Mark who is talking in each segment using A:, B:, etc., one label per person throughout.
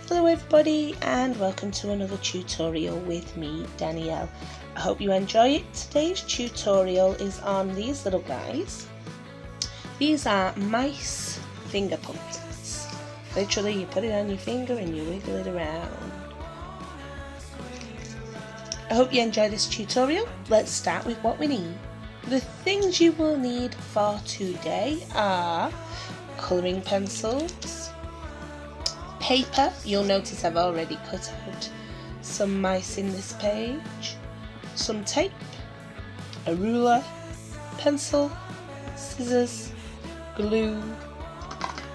A: Hello everybody and welcome to another tutorial with me, Danielle. I hope you enjoy it. Today's tutorial is on these little guys. These are mice finger puppets. Literally you put it on your finger and you wiggle it around. I hope you enjoy this tutorial. Let's start with what we need. The things you will need for today are colouring pencils, paper. You'll notice I've already cut out some mice in this page, some tape, a ruler, pencil, scissors, glue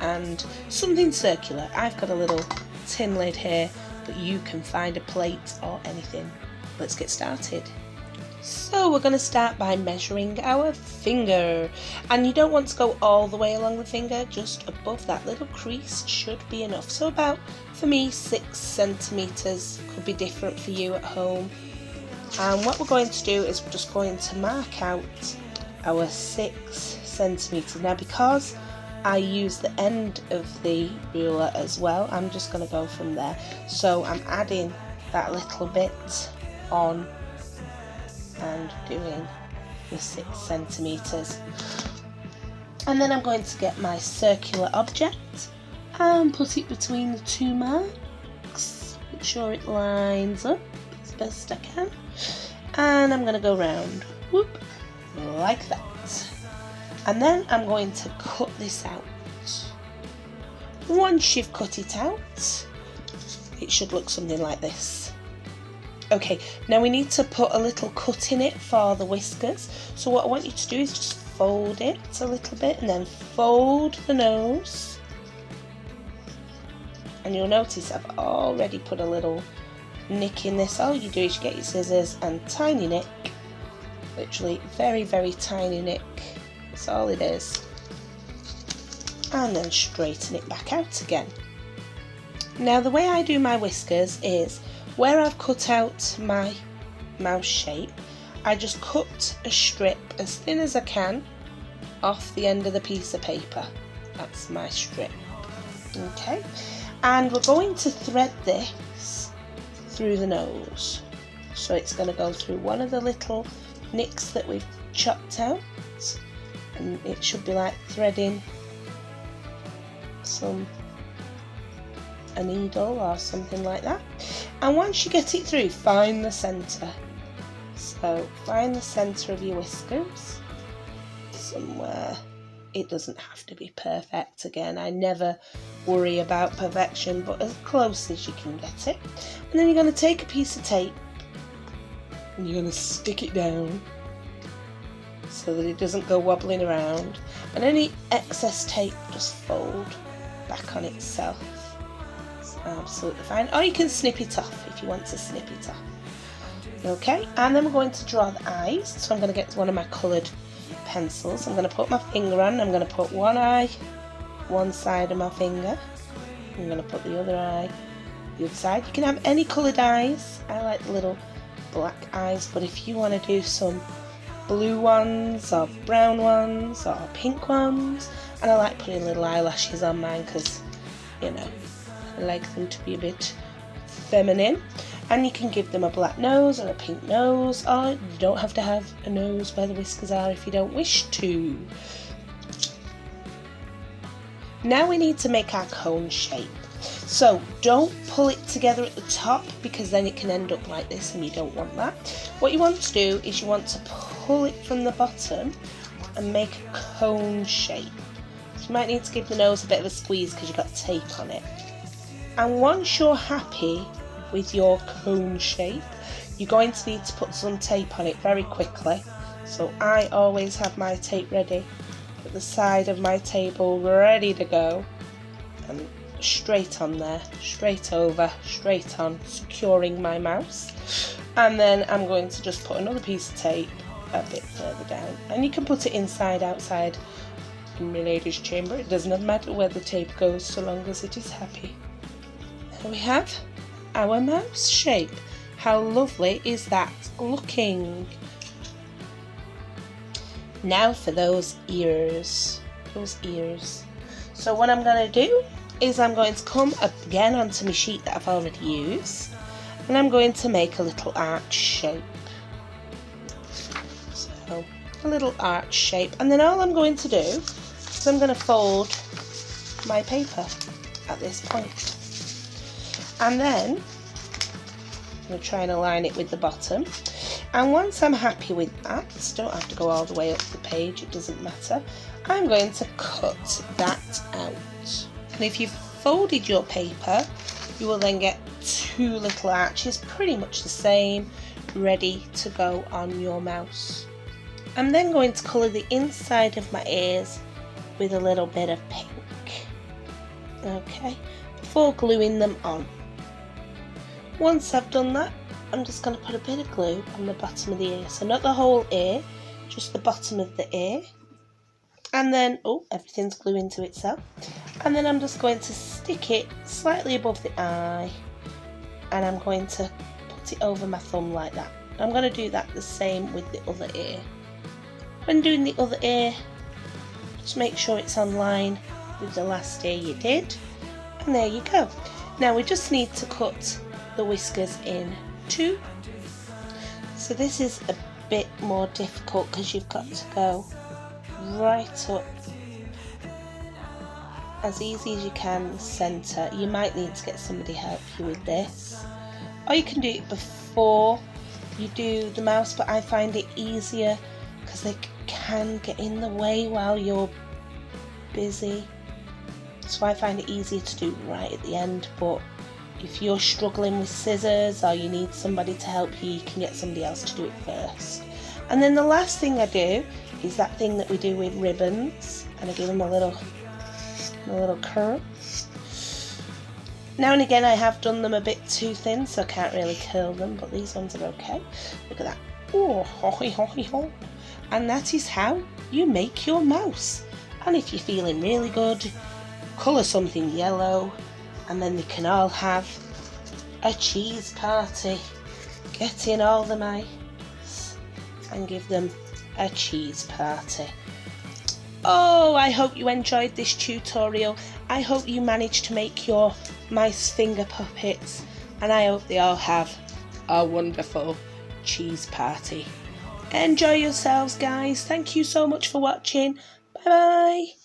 A: and something circular. I've got a little tin lid here, but you can find a plate or anything. Let's get started. So we're going to start by measuring our finger, and you don't want to go all the way along the finger, just above that little crease should be enough. So about, for me, 6 centimetres, could be different for you at home. And what we're going to do is we're just going to mark out our 6 centimetres. Now because I use the end of the ruler as well, I'm just going to go from there. So I'm adding that little bit on and doing the 6 centimetres, and then I'm going to get my circular object and put it between the 2 marks, make sure it lines up as best I can, and I'm going to go round, whoop, like that, and then I'm going to cut this out. Once you've cut it out, it should look something like this. Okay, now we need to put a little cut in it for the whiskers. So what I want you to do is just fold it a little bit and then fold the nose. And you'll notice I've already put a little nick in this. All you do is you get your scissors and tiny nick. Literally very, very tiny nick. That's all it is. And then straighten it back out again. Now the way I do my whiskers is, where I've cut out my mouse shape, I just cut a strip as thin as I can off the end of the piece of paper. That's my strip. Okay, and we're going to thread this through the nose. So it's going to go through one of the little nicks that we've chopped out, and it should be like threading a needle or something like that. And once you get it through, find the centre. So find the centre of your whiskers somewhere. It doesn't have to be perfect. Again, I never worry about perfection, but as close as you can get it. And then you're going to take a piece of tape and you're going to stick it down so that it doesn't go wobbling around. And any excess tape just fold back on itself. Absolutely fine, or you can snip it off if you want to snip it off. Okay, and then we're going to draw the eyes. So I'm going to get one of my coloured pencils. I'm going to put my finger on. I'm going to put one eye one side of my finger. I'm going to put the other eye the other side. You can have any coloured eyes. I like the little black eyes, but if you want to do some blue ones or brown ones or pink ones, and I like putting little eyelashes on mine because, you know, I like them to be a bit feminine. And you can give them a black nose or a pink nose, or you don't have to have a nose where the whiskers are if you don't wish to. Now we need to make our cone shape. So don't pull it together at the top because then it can end up like this and you don't want that. What you want to do is you want to pull it from the bottom and make a cone shape. So you might need to give the nose a bit of a squeeze because you've got tape on it. And once you're happy with your cone shape, you're going to need to put some tape on it very quickly. So I always have my tape ready at the side of my table, ready to go. And straight on there, straight over, straight on, securing my mouse. And then I'm going to just put another piece of tape a bit further down. And you can put it inside, outside, in my lady's chamber. It does not matter where the tape goes so long as it is happy. There we have our mouse shape. How lovely is that looking? Now for those ears. So what I'm going to do is I'm going to come again onto my sheet that I've already used, and I'm going to make a little arch shape. So a little arch shape, and then all I'm going to do is I'm going to fold my paper at this point, and then I'm going to try and align it with the bottom. And once I'm happy with that, don't have to go all the way up the page, it doesn't matter, I'm going to cut that out. And if you've folded your paper, you will then get two little arches, pretty much the same, ready to go on your mouse. I'm then going to colour the inside of my ears with a little bit of pink, okay, before gluing them on. Once I've done that, I'm just going to put a bit of glue on the bottom of the ear, so not the whole ear, just the bottom of the ear. And then, oh, everything's gluing to itself. And then I'm just going to stick it slightly above the eye, and I'm going to put it over my thumb like that. I'm going to do that the same with the other ear. When doing the other ear, just make sure it's on line with the last ear you did. And there you go. Now we just need to cut the whiskers in two. So this is a bit more difficult because you've got to go right up as easy as you can centre. You might need to get somebody to help you with this, or you can do it before you do the mouse, but I find it easier because they can get in the way while you're busy, so I find it easier to do right at the end. But if you're struggling with scissors or you need somebody to help you, you can get somebody else to do it first. And then the last thing I do is that thing that we do with ribbons, and I give them a little curl. Now and again I have done them a bit too thin, so I can't really curl them, but these ones are okay. Look at that. Oh, hoy, hoy, hoy. And that is how you make your mouse. And if you're feeling really good, colour something yellow, and then they can all have a cheese party. Get in all the mice and give them a cheese party. Oh, I hope you enjoyed this tutorial. I hope you managed to make your mice finger puppets, and I hope they all have a wonderful cheese party. Enjoy yourselves, guys. Thank you so much for watching. Bye bye.